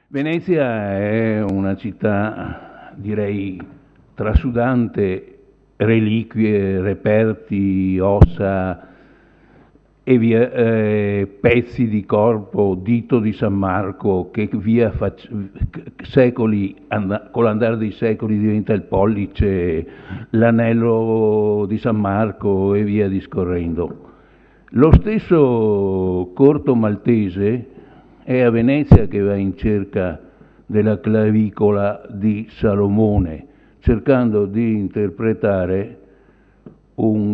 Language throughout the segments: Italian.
Venezia è una città, direi, trasudante reliquie, reperti, ossa e via, pezzi di corpo, dito di San Marco, che via secoli, con l'andare dei secoli diventa il pollice, l'anello di San Marco e via discorrendo. Lo stesso Corto Maltese è a Venezia che va in cerca della clavicola di Salomone, cercando di interpretare quello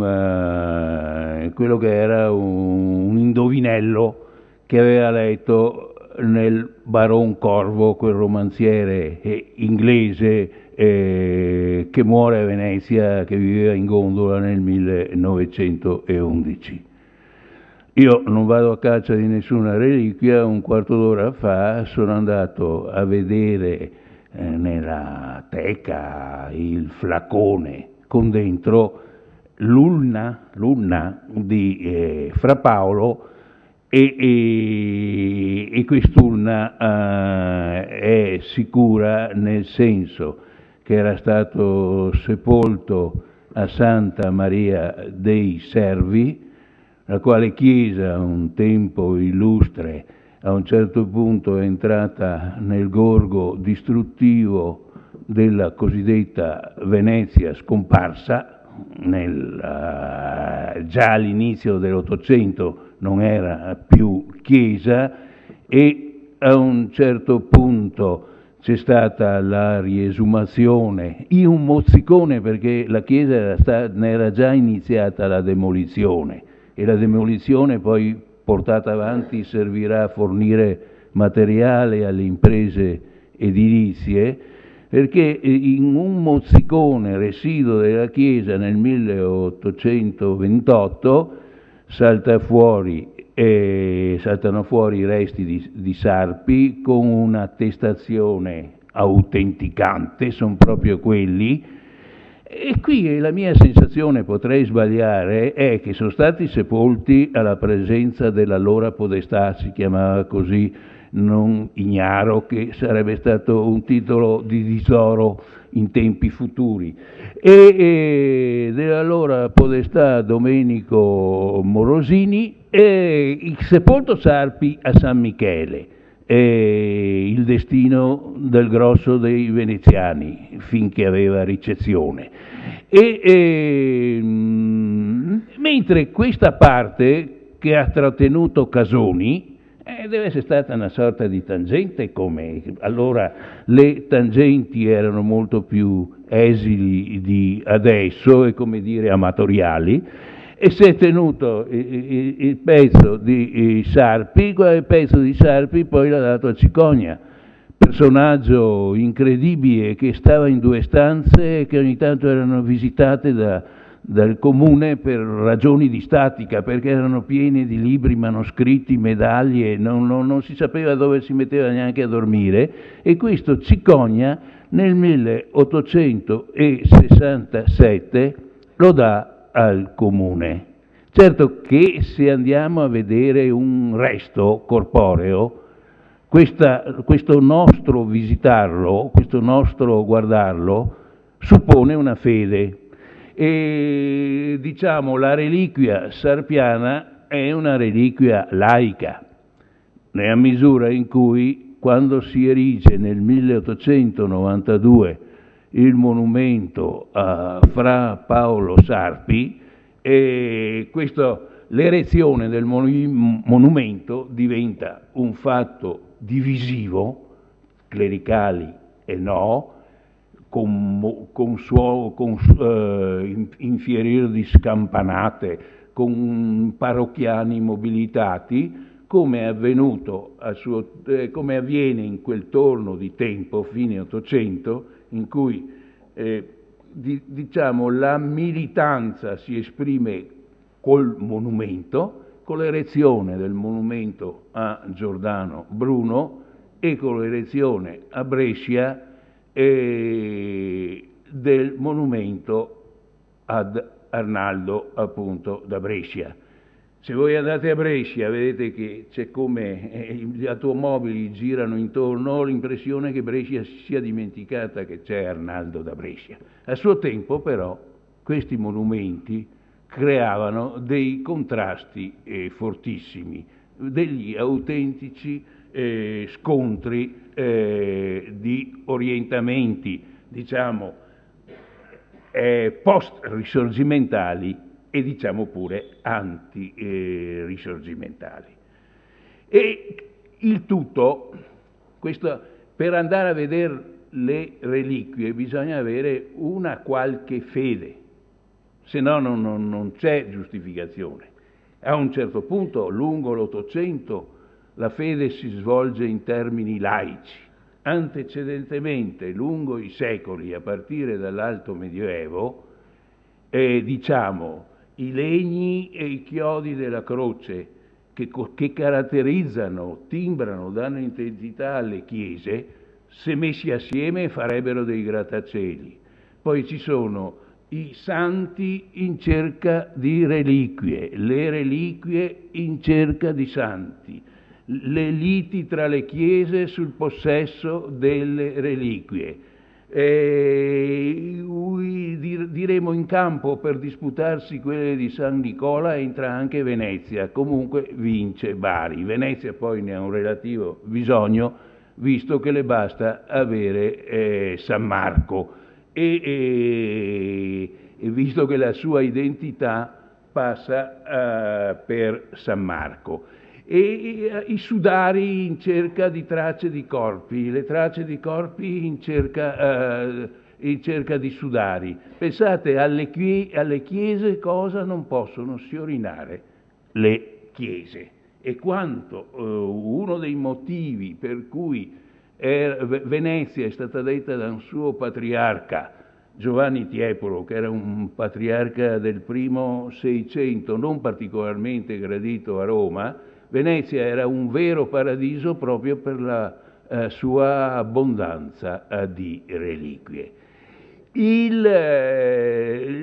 che era un indovinello che aveva letto nel Baron Corvo, quel romanziere inglese che muore a Venezia, che viveva in gondola nel 1911. Io non vado a caccia di nessuna reliquia, un quarto d'ora fa sono andato a vedere nella teca il flacone con dentro l'ulna di Fra Paolo e quest'ulna è sicura, nel senso che era stato sepolto a Santa Maria dei Servi, la quale chiesa, un tempo illustre, a un certo punto è entrata nel gorgo distruttivo della cosiddetta Venezia scomparsa. Già all'inizio dell'Ottocento non era più chiesa e a un certo punto c'è stata la riesumazione in un mozzicone, perché la chiesa ne era già iniziata la demolizione e la demolizione poi portata avanti servirà a fornire materiale alle imprese edilizie, perché in un mozzicone residuo della chiesa nel 1828 saltano fuori i resti di Sarpi con un'attestazione autenticante, sono proprio quelli. E qui la mia sensazione, potrei sbagliare, è che sono stati sepolti alla presenza dell'allora podestà, si chiamava così, non ignaro, che sarebbe stato un titolo di tesoro in tempi futuri, e dell'allora podestà Domenico Morosini, e sepolto Sarpi a San Michele. Il destino del grosso dei veneziani finché aveva ricezione. Mentre questa parte che ha trattenuto Casoni deve essere stata una sorta di tangente, come allora le tangenti erano molto più esili di adesso e, come dire, amatoriali, e si è tenuto il pezzo di Sarpi. Quel pezzo di Sarpi poi l'ha dato a Cicogna, personaggio incredibile che stava in due stanze e che ogni tanto erano visitate dal comune per ragioni di statica, perché erano piene di libri, manoscritti, medaglie, non si sapeva dove si metteva neanche a dormire, e questo Cicogna nel 1867 lo dà al comune. Certo che se andiamo a vedere un resto corporeo, questo nostro visitarlo, questo nostro guardarlo, suppone una fede. E diciamo la reliquia sarpiana è una reliquia laica, nella misura in cui, quando si erige nel 1892 il monumento a Fra Paolo Sarpi, l'erezione del monumento diventa un fatto divisivo, clericali e no, con infierire di scampanate, con parrocchiani mobilitati, come avviene in quel torno di tempo, fine Ottocento, in cui diciamo la militanza si esprime col monumento, con l'erezione del monumento a Giordano Bruno e con l'erezione a Brescia del monumento ad Arnaldo, appunto, da Brescia. Se voi andate a Brescia vedete che c'è come gli automobili girano intorno, ho l'impressione che Brescia si sia dimenticata che c'è Arnaldo da Brescia. A suo tempo però questi monumenti creavano dei contrasti fortissimi, degli autentici scontri di orientamenti, diciamo, post-risorgimentali e diciamo pure anti-risorgimentali. E il tutto, per andare a vedere le reliquie bisogna avere una qualche fede, se no non c'è giustificazione. A un certo punto, lungo l'Ottocento, la fede si svolge in termini laici. Antecedentemente, lungo i secoli, a partire dall'Alto Medioevo, diciamo, i legni e i chiodi della croce che caratterizzano, timbrano, danno identità alle chiese, se messi assieme farebbero dei grattacieli. Poi ci sono i santi in cerca di reliquie, le reliquie in cerca di santi, le liti tra le chiese sul possesso delle reliquie. Diremo in campo per disputarsi quelle di San Nicola entra anche Venezia, comunque vince Bari. Venezia poi ne ha un relativo bisogno, visto che le basta avere San Marco e visto che la sua identità passa per San Marco. E i sudari in cerca di tracce di corpi, le tracce di corpi in cerca di sudari. Pensate alle chiese cosa non possono siorinare le chiese, e quanto uno dei motivi per cui Venezia è stata detta da un suo patriarca, Giovanni Tiepolo, che era un patriarca del primo Seicento, non particolarmente gradito a Roma. Venezia era un vero paradiso proprio per la sua abbondanza di reliquie.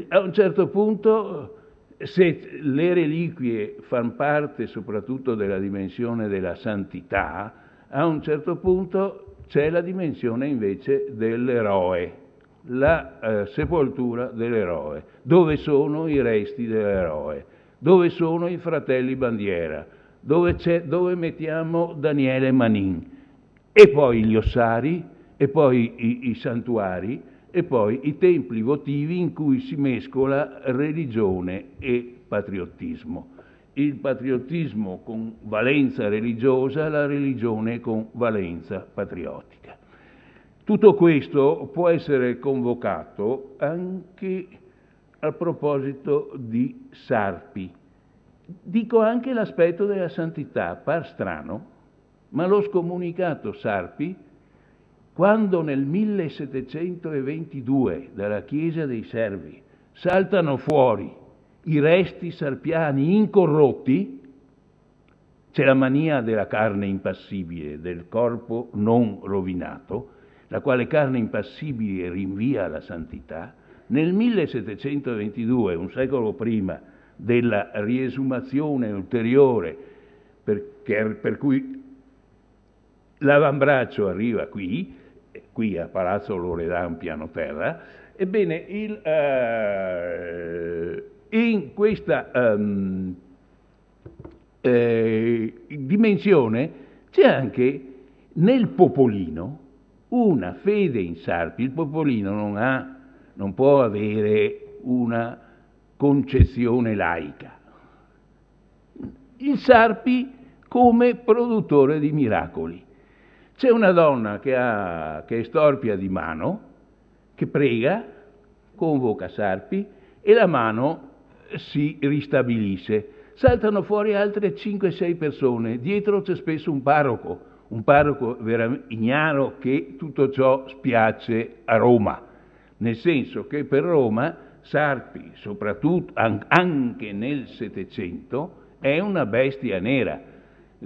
A un certo punto, se le reliquie fanno parte soprattutto della dimensione della santità, a un certo punto c'è la dimensione invece dell'eroe, la sepoltura dell'eroe. Dove sono i resti dell'eroe? Dove sono i fratelli bandiera? Dove mettiamo Daniele Manin? E poi gli ossari, e poi i santuari, e poi i templi votivi in cui si mescola religione e patriottismo. Il patriottismo con valenza religiosa, la religione con valenza patriottica. Tutto questo può essere convocato anche a proposito di Sarpi. Dico anche l'aspetto della santità, par strano, ma lo scomunicato Sarpi, quando nel 1722 dalla chiesa dei Servi saltano fuori i resti sarpiani incorrotti, c'è la mania della carne impassibile, del corpo non rovinato, la quale carne impassibile rinvia alla santità. Nel 1722, un secolo prima della riesumazione ulteriore, per cui l'avambraccio arriva qui a Palazzo Loredan piano terra, ebbene in questa dimensione c'è anche nel popolino una fede in Sarpi. Il popolino non può avere una concezione laica. Il Sarpi come produttore di miracoli. C'è una donna che è storpia di mano, che prega, convoca Sarpi e la mano si ristabilisce. Saltano fuori altre 5-6 persone, dietro c'è spesso un parroco veramente ignaro che tutto ciò spiace a Roma, nel senso che per Roma Sarpi, soprattutto anche nel Settecento, è una bestia nera.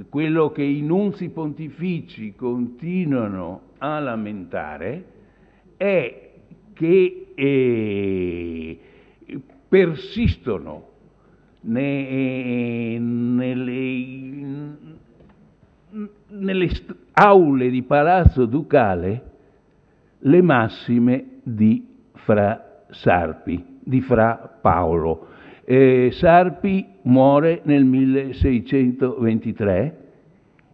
Quello che i nunzi pontifici continuano a lamentare è che persistono nelle aule di Palazzo Ducale le massime di Fra Sarpi, di Fra Paolo. Sarpi muore nel 1623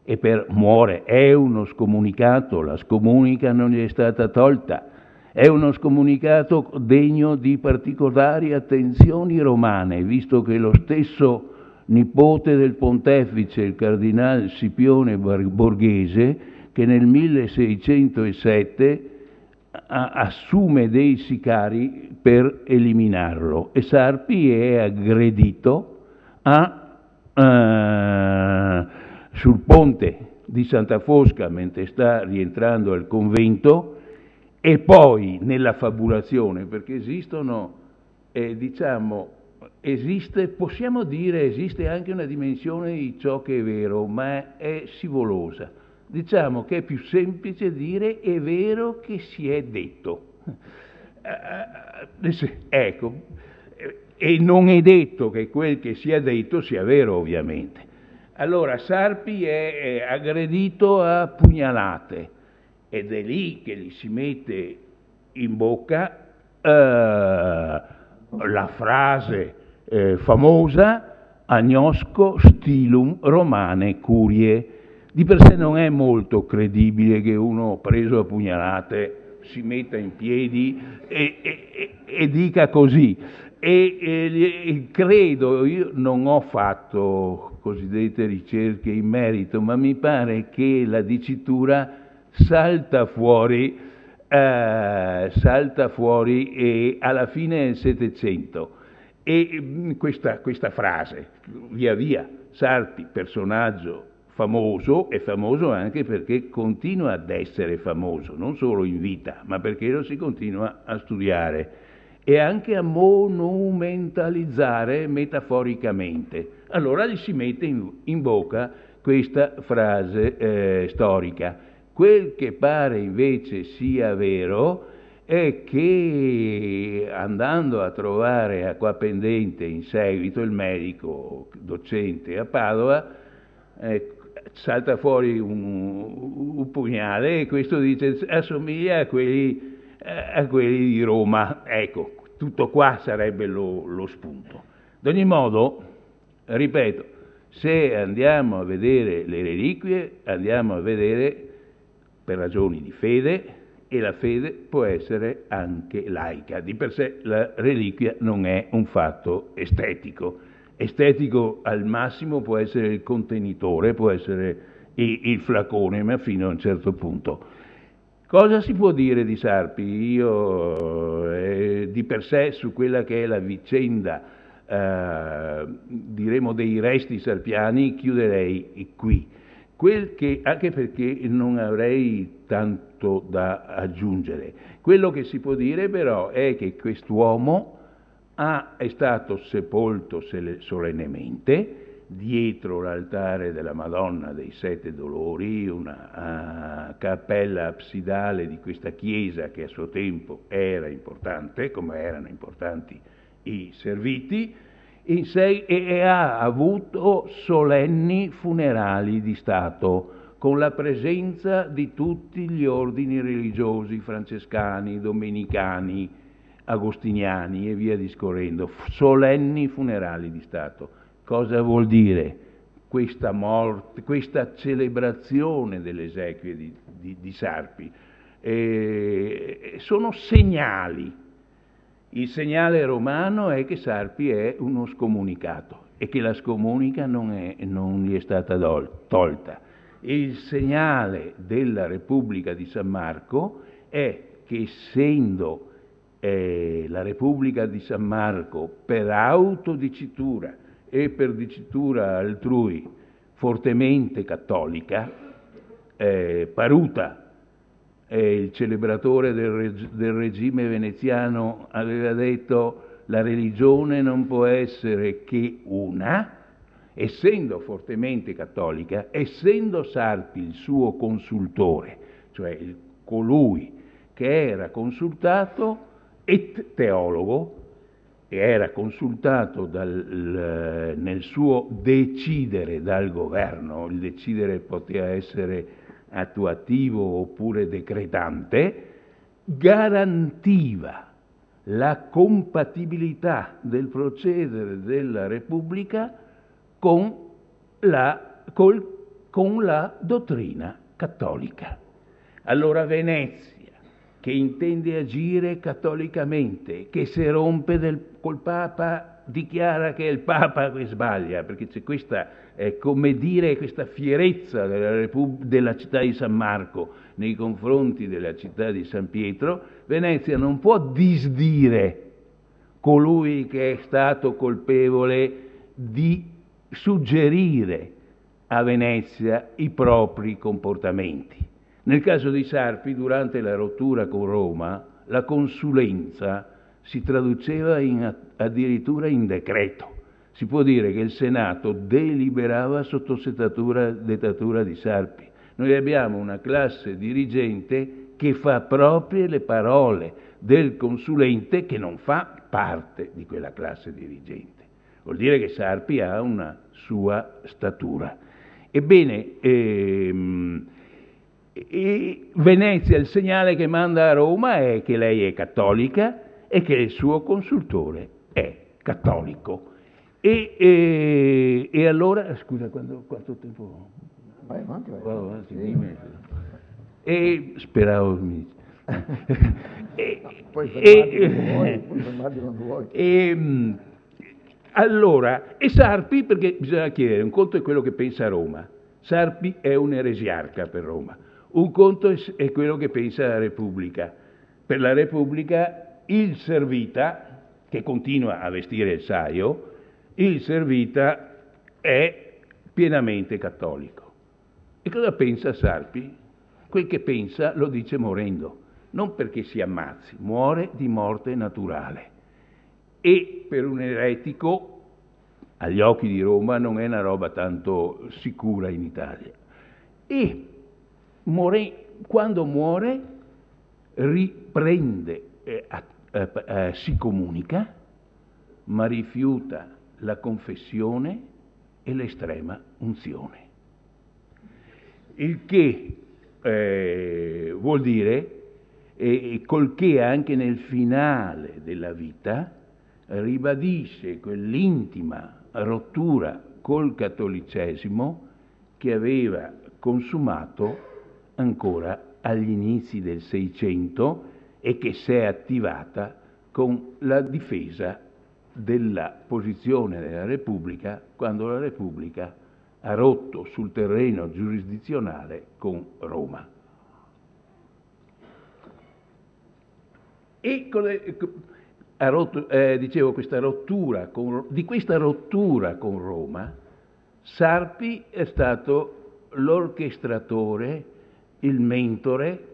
e muore, è uno scomunicato, la scomunica non gli è stata tolta, è uno scomunicato degno di particolari attenzioni romane, visto che lo stesso nipote del pontefice, il cardinale Scipione Borghese, che nel 1607 assume dei sicari per eliminarlo, e Sarpi è aggredito sul ponte di Santa Fosca mentre sta rientrando al convento, e poi nella fabulazione, perché esistono, possiamo dire, esiste anche una dimensione di ciò che è vero, ma è scivolosa. Diciamo che è più semplice dire è vero che si è detto. Ecco, e non è detto che quel che si è detto sia vero, ovviamente. Allora Sarpi è aggredito a pugnalate ed è lì che gli si mette in bocca la frase famosa agnosco stilum Romane curie. Di per sé non è molto credibile che uno preso a pugnalate si metta in piedi e dica così. E credo, io non ho fatto cosiddette ricerche in merito, ma mi pare che la dicitura salta fuori e alla fine del Settecento. E questa frase, via via, Sarpi, personaggio famoso, è famoso anche perché continua ad essere famoso, non solo in vita, ma perché lo si continua a studiare e anche a monumentalizzare metaforicamente. Allora gli si mette in bocca questa frase storica. Quel che pare invece sia vero è che, andando a trovare Acquapendente in seguito, il medico docente a Padova, salta fuori un pugnale e questo dice assomiglia a quelli di Roma. Ecco, tutto qua sarebbe lo spunto. Ad ogni modo, ripeto, se andiamo a vedere le reliquie, andiamo a vedere per ragioni di fede, e la fede può essere anche laica. Di per sé la reliquia non è un fatto estetico. Estetico al massimo può essere il contenitore, può essere il flacone, ma fino a un certo punto. Cosa si può dire di Sarpi? Io di per sé su quella che è la vicenda, diremo, dei resti sarpiani, chiuderei qui. Anche perché non avrei tanto da aggiungere. Quello che si può dire però è che quest'uomo è stato sepolto solennemente dietro l'altare della Madonna dei Sette Dolori, una cappella absidale di questa chiesa che a suo tempo era importante, come erano importanti i Serviti, e ha avuto solenni funerali di Stato con la presenza di tutti gli ordini religiosi, francescani, domenicani, agostiniani e via discorrendo, solenni funerali di Stato. Cosa vuol dire questa morte, questa celebrazione delle esequie di Sarpi? Sono segnali. Il segnale romano è che Sarpi è uno scomunicato e che la scomunica non gli è stata tolta. Il segnale della Repubblica di San Marco è che, essendo la Repubblica di San Marco per autodicitura e per dicitura altrui fortemente cattolica, Paruta, il celebratore del regime veneziano, aveva detto: la religione non può essere che una, essendo fortemente cattolica, essendo Sarpi il suo consultore, cioè colui che era consultato et teologo, era consultato nel suo decidere dal governo, il decidere poteva essere attuativo oppure decretante, garantiva la compatibilità del procedere della Repubblica con la dottrina cattolica. Allora Venezia, che intende agire cattolicamente, che se rompe col Papa dichiara che è il Papa che sbaglia, perché c'è questa, come dire, questa fierezza della città di San Marco nei confronti della città di San Pietro. Venezia non può disdire colui che è stato colpevole di suggerire a Venezia i propri comportamenti. Nel caso di Sarpi, durante la rottura con Roma, la consulenza si traduceva addirittura in decreto. Si può dire che il Senato deliberava sotto dettatura di Sarpi. Noi abbiamo una classe dirigente che fa proprie le parole del consulente che non fa parte di quella classe dirigente. Vuol dire che Sarpi ha una sua statura. Ebbene, Venezia, il segnale che manda a Roma è che lei è cattolica e che il suo consultore è cattolico. E allora, scusa, quanto tempo? Vai avanti. Sì. E speravo puoi fermarti quando vuoi. Allora, e Sarpi, perché bisogna chiedere, un conto è quello che pensa Roma. Sarpi è un eresiarca per Roma. Un conto è quello che pensa la Repubblica. Per la Repubblica il Servita, che continua a vestire il saio, il Servita è pienamente cattolico. E cosa pensa Sarpi? Quel che pensa lo dice morendo, non perché si ammazzi, muore di morte naturale. E per un eretico, agli occhi di Roma, non è una roba tanto sicura in Italia. E quando muore riprende, si comunica, ma rifiuta la confessione e l'estrema unzione. Il che vuol dire, col che anche nel finale della vita ribadisce quell'intima rottura col cattolicesimo che aveva consumato ancora agli inizi del Seicento e che si è attivata con la difesa della posizione della Repubblica quando la Repubblica ha rotto sul terreno giurisdizionale con Roma. E dicevo, di questa rottura con Roma, Sarpi è stato l'orchestratore, il mentore.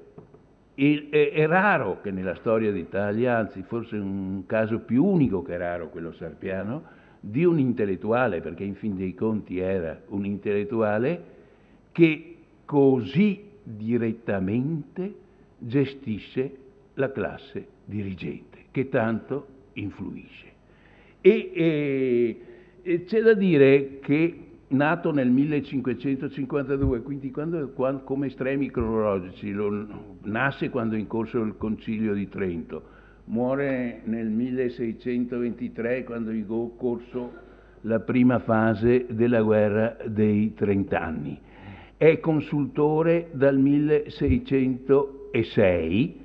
È raro che nella storia d'Italia, anzi forse un caso più unico che raro quello sarpiano, di un intellettuale, perché in fin dei conti era un intellettuale, che così direttamente gestisce la classe dirigente, che tanto influisce. E c'è da dire che nato nel 1552, quindi come estremi cronologici, nasce quando è in corso il Concilio di Trento, muore nel 1623 quando è in corso la prima fase della guerra dei 30 anni. È consultore dal 1606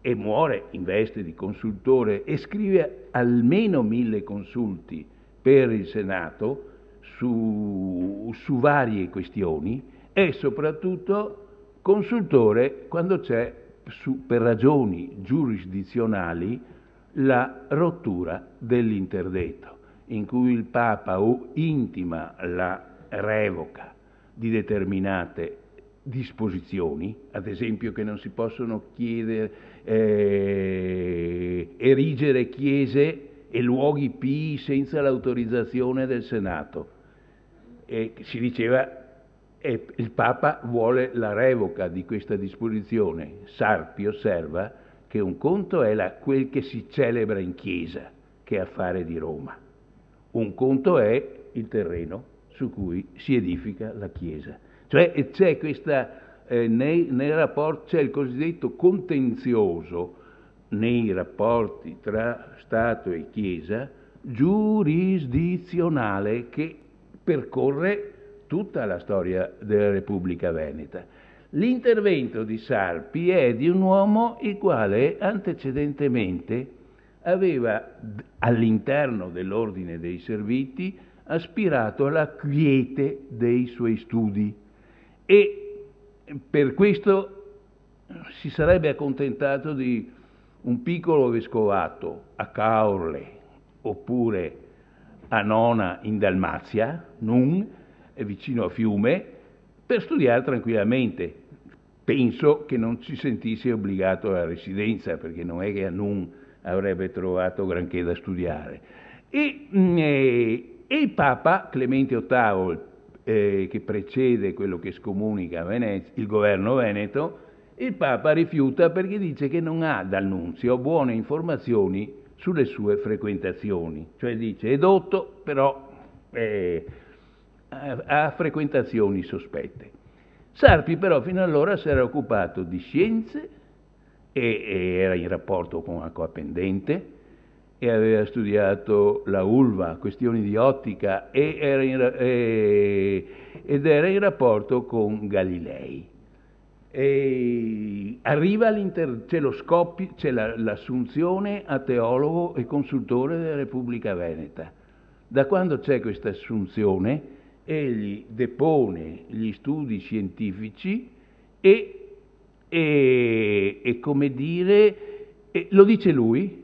e muore in veste di consultore e scrive almeno 1000 consulti per il Senato su varie questioni e soprattutto consultore quando c'è per ragioni giurisdizionali la rottura dell'interdetto, in cui il Papa intima la revoca di determinate disposizioni, ad esempio che non si possono erigere chiese e luoghi pii senza l'autorizzazione del Senato. E si diceva il Papa vuole la revoca di questa disposizione. Sarpi osserva che un conto è quel che si celebra in chiesa che affare di Roma. Un conto è il terreno su cui si edifica la Chiesa. Cioè c'è questa, nei rapporti, c'è il cosiddetto contenzioso nei rapporti tra Stato e Chiesa giurisdizionale che percorre tutta la storia della Repubblica Veneta. L'intervento di Sarpi è di un uomo il quale antecedentemente aveva all'interno dell'ordine dei Serviti aspirato alla quiete dei suoi studi e per questo si sarebbe accontentato di un piccolo vescovato a Caorle oppure a Nona in Dalmazia, Nun, vicino a Fiume, per studiare tranquillamente. Penso che non si sentisse obbligato alla residenza, perché non è che a Nun avrebbe trovato granché da studiare. E il Papa Clemente VIII, che precede quello che scomunica Venezia, il governo veneto, il Papa rifiuta perché dice che non ha dal Nunzio buone informazioni sulle sue frequentazioni. Cioè dice, è dotto, però ha frequentazioni sospette. Sarpi però fino allora si era occupato di scienze e era in rapporto con Acqua Pendente e aveva studiato la ulva, questioni di ottica ed era in rapporto con Galilei. E arriva c'è lo scoppio, c'è l'assunzione a teologo e consultore della Repubblica Veneta. Da quando c'è questa assunzione, egli depone gli studi scientifici e come dire, lo dice lui,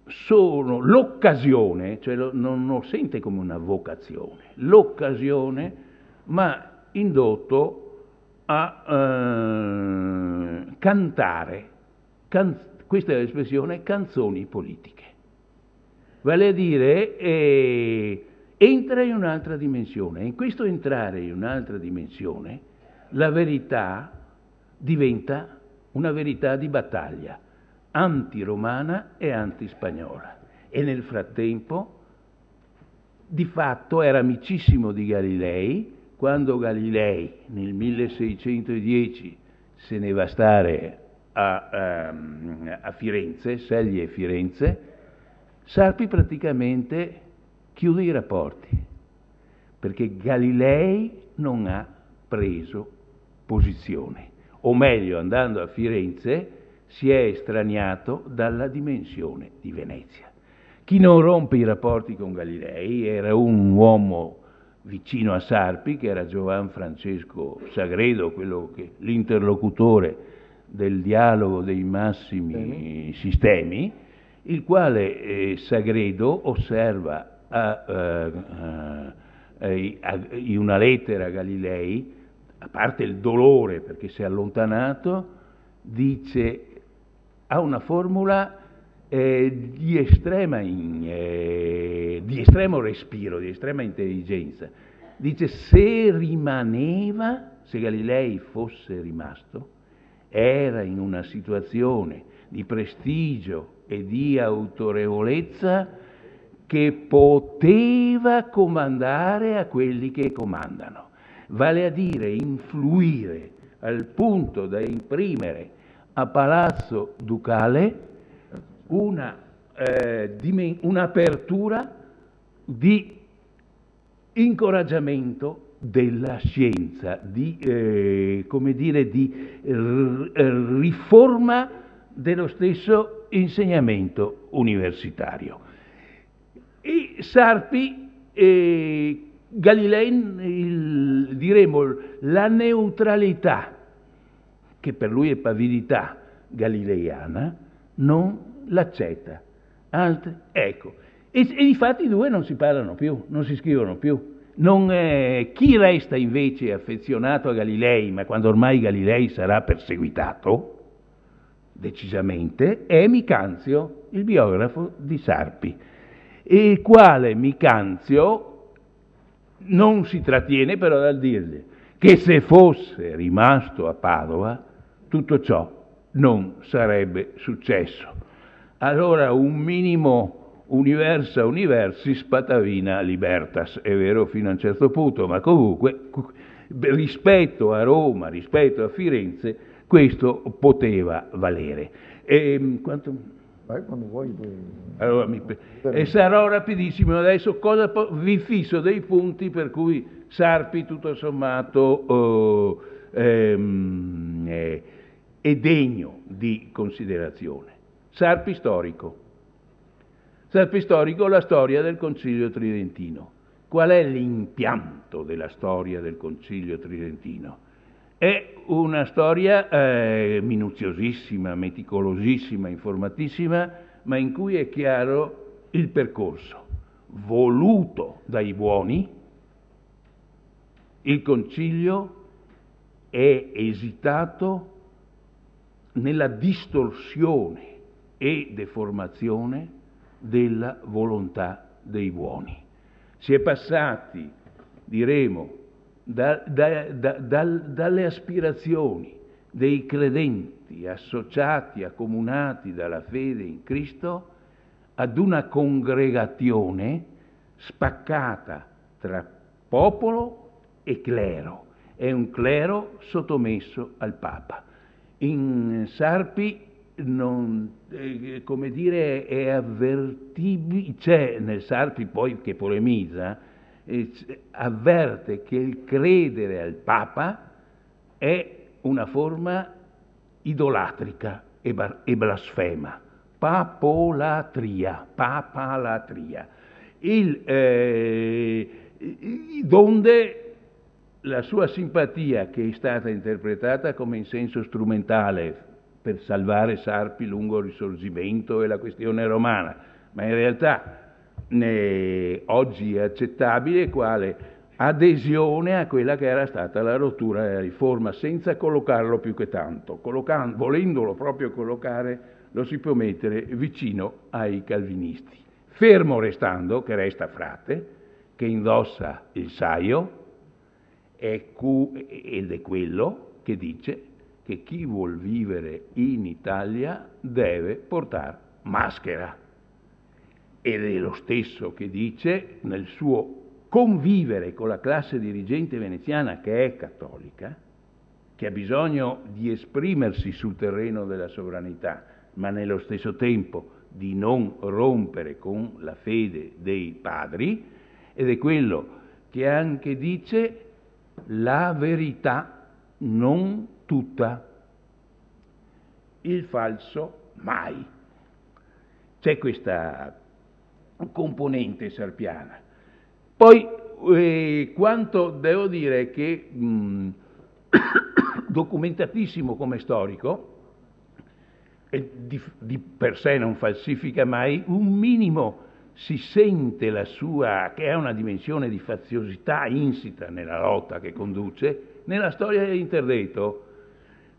sono l'occasione, cioè non lo sente come una vocazione, l'occasione, ma indotto a cantare, questa è l'espressione, canzoni politiche. Vale a dire, entra in un'altra dimensione. In questo entrare in un'altra dimensione, la verità diventa una verità di battaglia, anti-romana e anti-spagnola. E nel frattempo, di fatto, era amicissimo di Galilei. Quando Galilei nel 1610 se ne va a stare a Firenze, Ceglie e Firenze, Sarpi praticamente chiude i rapporti, perché Galilei non ha preso posizione, o meglio, andando a Firenze, si è estraniato dalla dimensione di Venezia. Chi non rompe i rapporti con Galilei era un uomo vicino a Sarpi, che era Giovan Francesco Sagredo, l'interlocutore del dialogo dei massimi sistemi, il quale Sagredo osserva in una lettera a Galilei, a parte il dolore perché si è allontanato, dice, ha una formula di estremo respiro, di estrema intelligenza. Dice, se Galilei fosse rimasto, era in una situazione di prestigio e di autorevolezza che poteva comandare a quelli che comandano, vale a dire influire al punto da imprimere a Palazzo Ducale un'apertura di incoraggiamento della scienza, di riforma dello stesso insegnamento universitario. E Sarpi, Galilei, diremo la neutralità, che per lui è pavidità galileiana, non l'accetta. Ecco, e difatti i due non si parlano più, non si scrivono più. Chi resta invece affezionato a Galilei, ma quando ormai Galilei sarà perseguitato, decisamente, è Micanzio, il biografo di Sarpi, il quale Micanzio non si trattiene però dal dirgli che se fosse rimasto a Padova tutto ciò non sarebbe successo. Allora un minimo Universa universis patavina libertas, è vero fino a un certo punto, ma comunque rispetto a Roma, rispetto a Firenze, questo poteva valere. Quanto... Vai quando vuoi. Allora, e sarò rapidissimo adesso. Vi fisso dei punti per cui Sarpi, tutto sommato, è degno di considerazione. Sarpi storico, la storia del Concilio Tridentino. Qual è l'impianto della storia del Concilio Tridentino? È una storia minuziosissima, meticolosissima, informatissima, ma in cui è chiaro il percorso. Voluto dai buoni, il Concilio è esitato nella distorsione e deformazione della volontà dei buoni. Si è passati, diremo, dalle aspirazioni dei credenti associati, accomunati dalla fede in Cristo, ad una congregazione spaccata tra popolo e clero. È un clero sottomesso al Papa. In Sarpi come dire, è avvertibile, c'è nel Sarpi poi che polemizza, avverte che il credere al Papa è una forma idolatrica e blasfema, papalatria, donde la sua simpatia, che è stata interpretata come in senso strumentale per salvare Sarpi lungo il Risorgimento e la questione romana, ma in realtà oggi è accettabile quale adesione a quella che era stata la rottura della riforma, senza collocarlo più che tanto. Volendolo proprio collocare, lo si può mettere vicino ai calvinisti. Fermo restando che resta frate, che indossa il saio, ed è quello che dice che chi vuol vivere in Italia deve portare maschera. Ed è lo stesso che dice nel suo convivere con la classe dirigente veneziana, che è cattolica, che ha bisogno di esprimersi sul terreno della sovranità, ma nello stesso tempo di non rompere con la fede dei padri, ed è quello che anche dice la verità non tutta, il falso mai. C'è questa componente sarpiana. Poi quanto devo dire che documentatissimo come storico, e di per sé non falsifica mai, un minimo si sente la sua, che è una dimensione di faziosità insita nella lotta che conduce, nella storia dell'interdetto.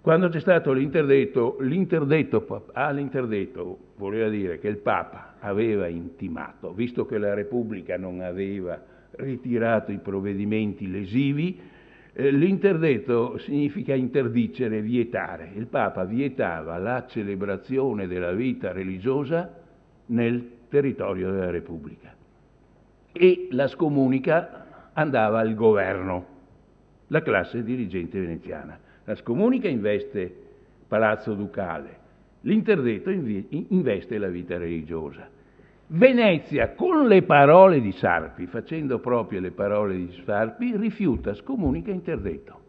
Quando c'è stato l'interdetto voleva dire che il Papa aveva intimato, visto che la Repubblica non aveva ritirato i provvedimenti lesivi, l'interdetto significa interdicere, vietare. Il Papa vietava la celebrazione della vita religiosa nel territorio della Repubblica e la scomunica andava al governo, la classe dirigente veneziana. La scomunica investe Palazzo Ducale, l'interdetto investe la vita religiosa. Venezia, con le parole di Sarpi, facendo proprie le parole di Sarpi, rifiuta scomunica interdetto.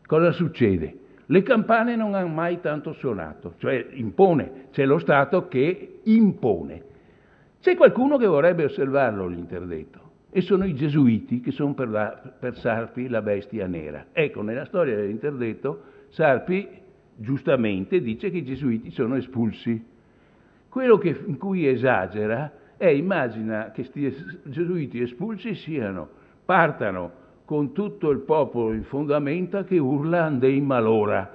Cosa succede? Le campane non hanno mai tanto suonato, cioè impone, c'è lo Stato che impone. C'è qualcuno che vorrebbe osservarlo l'interdetto, e sono i gesuiti, che sono per Sarpi la bestia nera. Ecco, nella storia dell'interdetto Sarpi giustamente dice che i gesuiti sono espulsi. Quello in cui esagera è, immagina che questi gesuiti espulsi partano con tutto il popolo in fondamenta che urla Andei malora.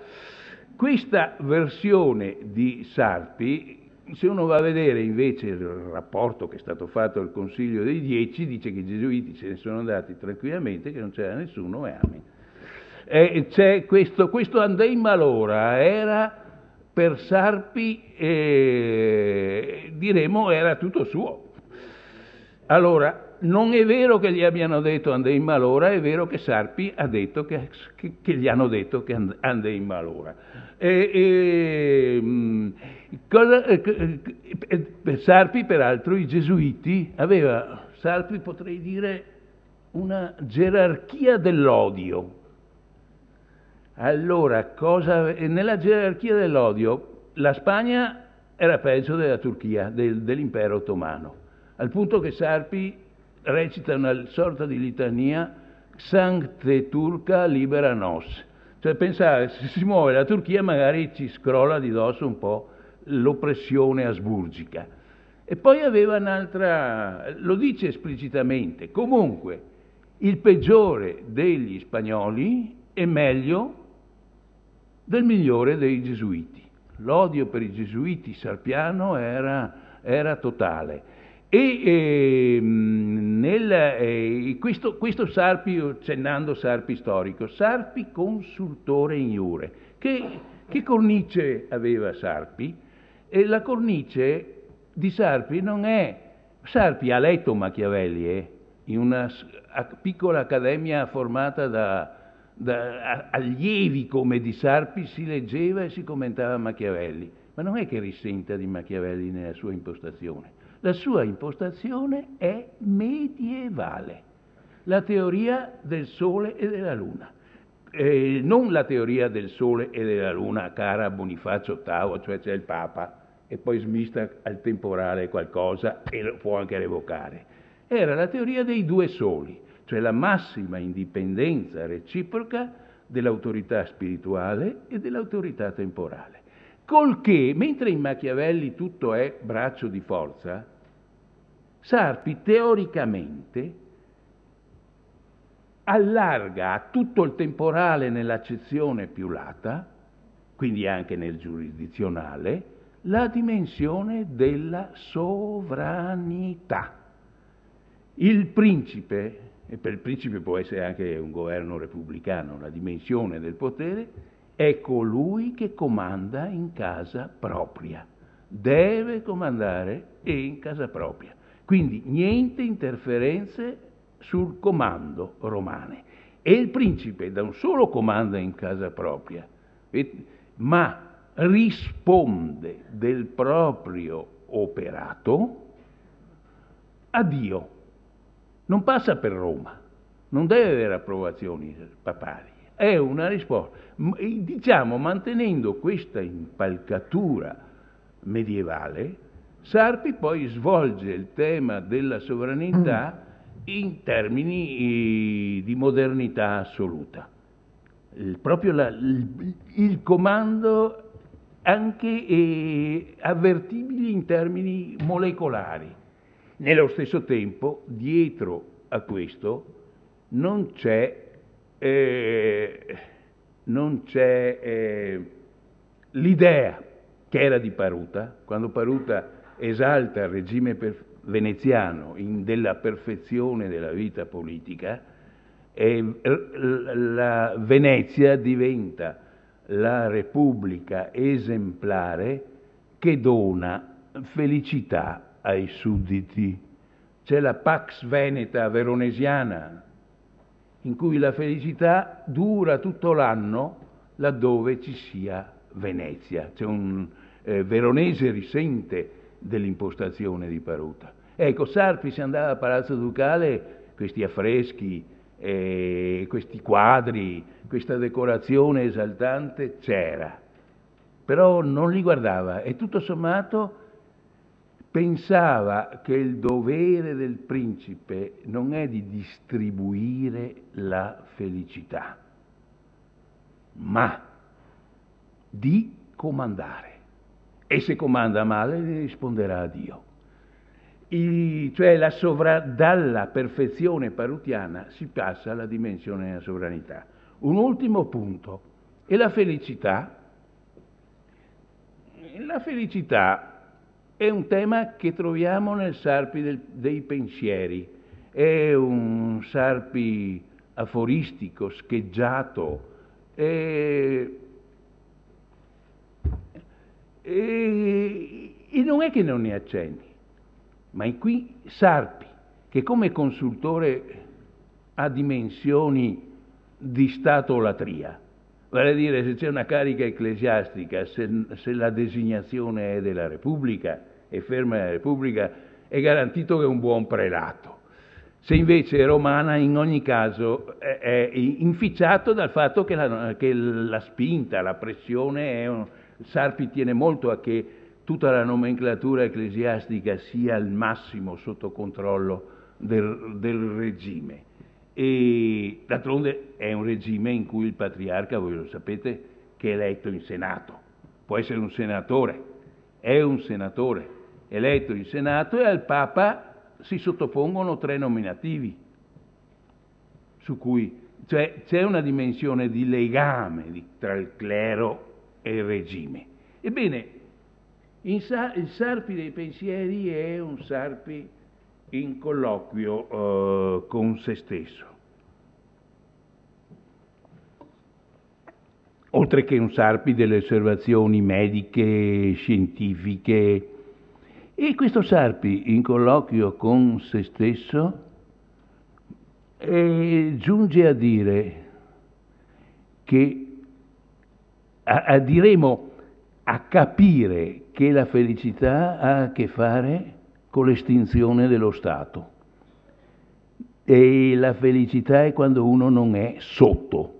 Questa versione di Sarpi, se uno va a vedere invece il rapporto che è stato fatto al Consiglio dei 10, dice che i gesuiti se ne sono andati tranquillamente, che non c'era nessuno, e amen. C'è questo Andei malora era per Sarpi diremo era tutto suo. Allora, non è vero che gli abbiano detto andai in malora, è vero che Sarpi ha detto che gli hanno detto che andai in malora. Per Sarpi, peraltro, i gesuiti Sarpi potrei dire una gerarchia dell'odio. Allora, nella gerarchia dell'odio, la Spagna era peggio della Turchia, dell'impero ottomano, al punto che Sarpi recita una sorta di litania Sancte Turca libera nos. Cioè pensare, se si muove la Turchia magari ci scrolla di dosso un po' l'oppressione asburgica. E poi aveva un'altra, lo dice esplicitamente, comunque il peggiore degli spagnoli è meglio del migliore dei gesuiti. L'odio per i gesuiti sarpiano era totale. Questo Sarpi, accennando Sarpi storico, Sarpi consultore in iure. Che cornice aveva Sarpi? E la cornice di Sarpi non è... Sarpi ha letto Machiavelli, in una piccola accademia formata da allievi come di Sarpi si leggeva e si commentava Machiavelli, ma non è che risenta di Machiavelli nella sua impostazione. La sua impostazione è medievale, la teoria del Sole e della Luna. Non la teoria del Sole e della Luna cara a Bonifacio VIII, cioè c'è il Papa e poi smista al temporale qualcosa e lo può anche revocare. Era la teoria dei due soli, cioè la massima indipendenza reciproca dell'autorità spirituale e dell'autorità temporale. Col che, mentre in Machiavelli tutto è braccio di forza, Sarpi teoricamente allarga a tutto il temporale nell'accezione più lata, quindi anche nel giurisdizionale, la dimensione della sovranità. Il principe, e per il principe può essere anche un governo repubblicano, la dimensione del potere, è colui che comanda in casa propria, deve comandare in casa propria. Quindi niente interferenze sul comando romane. E il principe da un solo comanda in casa propria, ma risponde del proprio operato a Dio. Non passa per Roma, non deve avere approvazioni papali, è una risposta. Diciamo, mantenendo questa impalcatura medievale, Sarpi poi svolge il tema della sovranità in termini di modernità assoluta. Proprio il comando anche avvertibili in termini molecolari. Nello stesso tempo, dietro a questo, non c'è l'idea che era di Paruta, quando Paruta esalta il regime veneziano della perfezione della vita politica, la Venezia diventa la repubblica esemplare che dona felicità ai sudditi. C'è la Pax Veneta veronesiana, in cui la felicità dura tutto l'anno laddove ci sia Venezia. C'è un veronese risente dell'impostazione di Paruta. Ecco, Sarpi si andava a Palazzo Ducale, questi affreschi, questi quadri, questa decorazione esaltante c'era, però non li guardava e tutto sommato pensava che il dovere del principe non è di distribuire la felicità, ma di comandare. E se comanda male risponderà a Dio. Cioè dalla perfezione parutiana si passa alla dimensione della sovranità. Un ultimo punto, e la felicità. La felicità è un tema che troviamo nel Sarpi dei pensieri, è un Sarpi aforistico, scheggiato, E non è che non ne accenni, ma in qui Sarpi, che come consultore ha dimensioni di stato-latria, vale a dire, se c'è una carica ecclesiastica, se la designazione è della Repubblica, è ferma la Repubblica, è garantito che è un buon prelato. Se invece è romana, in ogni caso è inficiato dal fatto che la spinta, la pressione Sarpi tiene molto a che tutta la nomenclatura ecclesiastica sia al massimo sotto controllo del regime. E d'altronde è un regime in cui il patriarca, voi lo sapete, che è eletto in Senato, può essere un senatore, è un senatore eletto in Senato, e al Papa si sottopongono 3 nominativi, su cui cioè c'è una dimensione di legame tra il clero e il regime. Ebbene, il Sarpi dei pensieri è un Sarpi in colloquio con se stesso, oltre che un Sarpi delle osservazioni mediche, scientifiche. E questo Sarpi in colloquio con se stesso giunge a dire che diremo a capire che la felicità ha a che fare con l'estinzione dello Stato, e la felicità è quando uno non è sotto,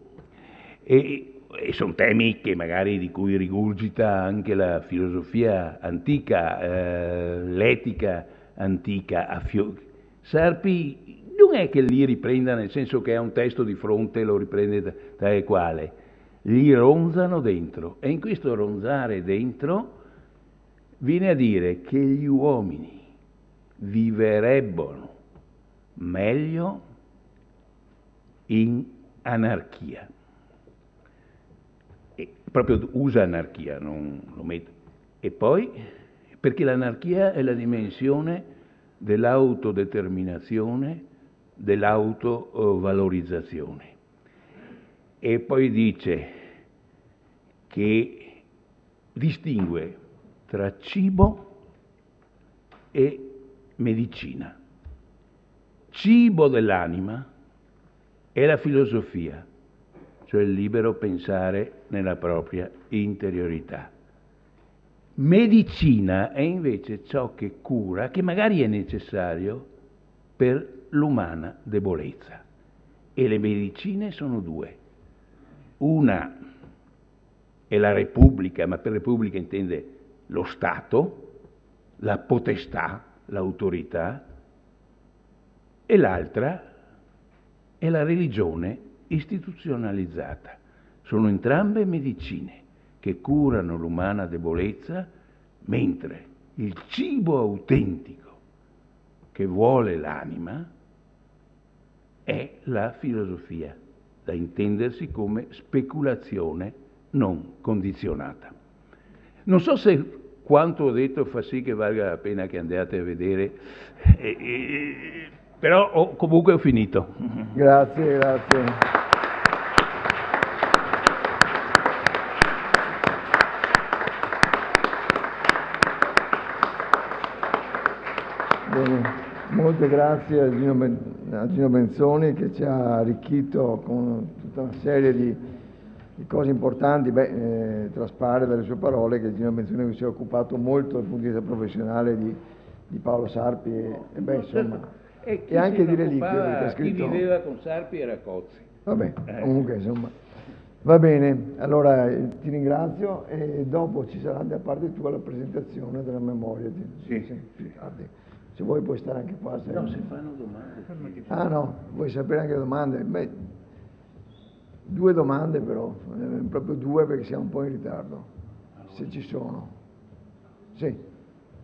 e sono temi che magari di cui rigurgita anche la filosofia antica, l'etica antica. Sarpi non è che li riprenda nel senso che ha un testo di fronte e lo riprende tale e quale, li ronzano dentro, e in questo ronzare dentro viene a dire che gli uomini viverebbero meglio in anarchia. E proprio usa anarchia, non lo mette. E poi, perché l'anarchia è la dimensione dell'autodeterminazione, dell'autovalorizzazione. E poi dice che distingue tra cibo e medicina. Cibo dell'anima è la filosofia, cioè il libero pensare nella propria interiorità. Medicina è invece ciò che cura, che magari è necessario per l'umana debolezza. E le medicine sono 2. Una è la Repubblica, ma per Repubblica intende lo Stato, la potestà, l'autorità, e l'altra è la religione istituzionalizzata. Sono entrambe medicine che curano l'umana debolezza, mentre il cibo autentico che vuole l'anima è la filosofia, da intendersi come speculazione non condizionata. Non so se quanto ho detto fa sì che valga la pena che andiate a vedere, però comunque ho finito. Grazie, grazie. Bene, molte grazie a Gino Benzoni, che ci ha arricchito con tutta una serie di cose importanti. Traspare dalle sue parole che Gino Benzoni si è occupato molto dal punto di vista professionale di Paolo Sarpi insomma, e anche di reliquie, perché ha scritto... Chi viveva con Sarpi era Cozzi. Vabbè, comunque insomma. Va bene, allora ti ringrazio, e dopo ci sarà da parte tua la presentazione della memoria. Sì. Se vuoi puoi stare anche qua. No, se fanno domande. Ah no, vuoi sapere anche domande? 2 domande però, proprio 2 perché siamo un po' in ritardo, se ci sono. Sì,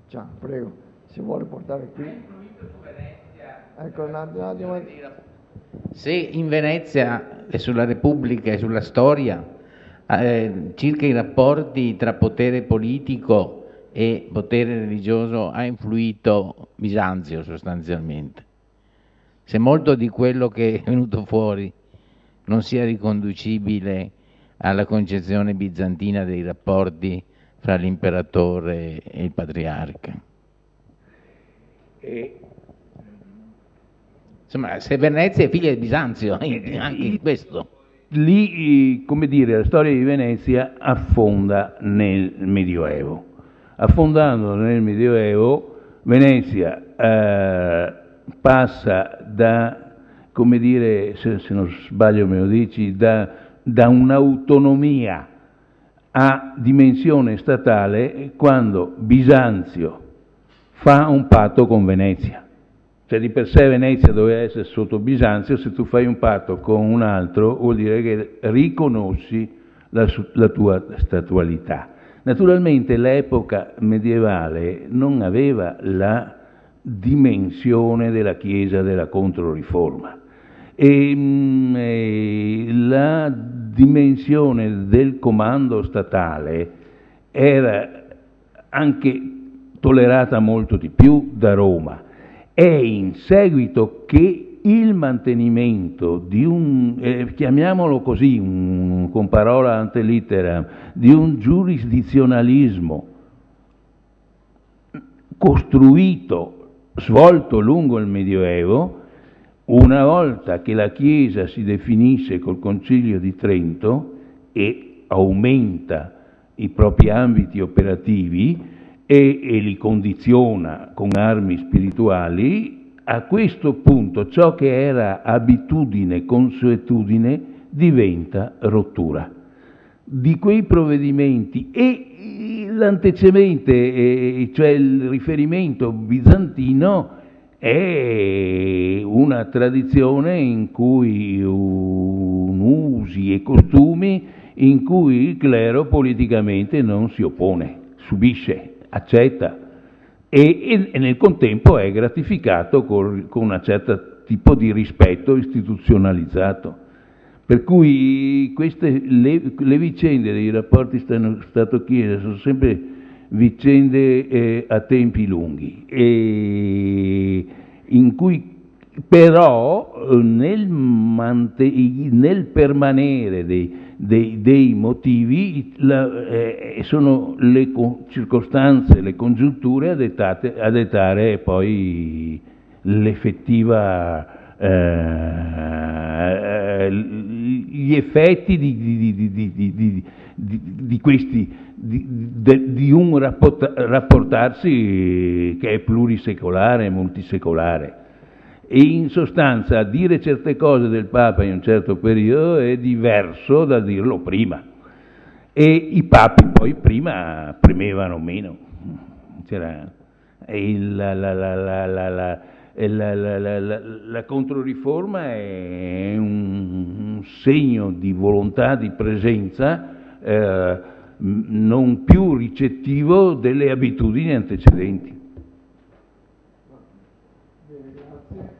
ciao, prego, se vuole portare qui. Ecco, un attimo. Se in Venezia e sulla Repubblica e sulla storia, circa i rapporti tra potere politico e potere religioso, ha influito Bisanzio sostanzialmente. Se molto di quello che è venuto fuori non sia riconducibile alla concezione bizantina dei rapporti fra l'imperatore e il patriarca. Insomma, se Venezia è figlia di Bisanzio, anche in questo. Lì, come dire, la storia di Venezia affonda nel Medioevo. Affondando nel Medioevo, Venezia passa da, come dire, se non sbaglio me lo dici, da un'autonomia a dimensione statale quando Bisanzio fa un patto con Venezia. Cioè di per sé Venezia doveva essere sotto Bisanzio, se tu fai un patto con un altro vuol dire che riconosci la tua statualità. Naturalmente l'epoca medievale non aveva la dimensione della Chiesa della Controriforma e la dimensione del comando statale era anche tollerata molto di più da Roma. È in seguito che il mantenimento di un, chiamiamolo così, con parola ante litteram, di un giurisdizionalismo costruito, svolto lungo il Medioevo, una volta che la Chiesa si definisce col Concilio di Trento e aumenta i propri ambiti operativi, e li condiziona con armi spirituali, a questo punto ciò che era abitudine, consuetudine, diventa rottura. Di quei provvedimenti e l'antecedente, cioè il riferimento bizantino, è una tradizione in cui usi e costumi in cui il clero politicamente non si oppone, subisce, accetta e nel contempo è gratificato con un certo tipo di rispetto istituzionalizzato. Per cui le vicende dei rapporti Stato-Chiesa sono sempre vicende a tempi lunghi, e in cui però nel permanere dei motivi sono le circostanze, le congiunture a dettare poi l'effettiva gli effetti di questi di un rapportarsi che è plurisecolare, multisecolare. E in sostanza dire certe cose del Papa in un certo periodo è diverso da dirlo prima, e i papi poi prima premevano meno. C'era la Controriforma è un segno di volontà di presenza non più ricettivo delle abitudini antecedenti.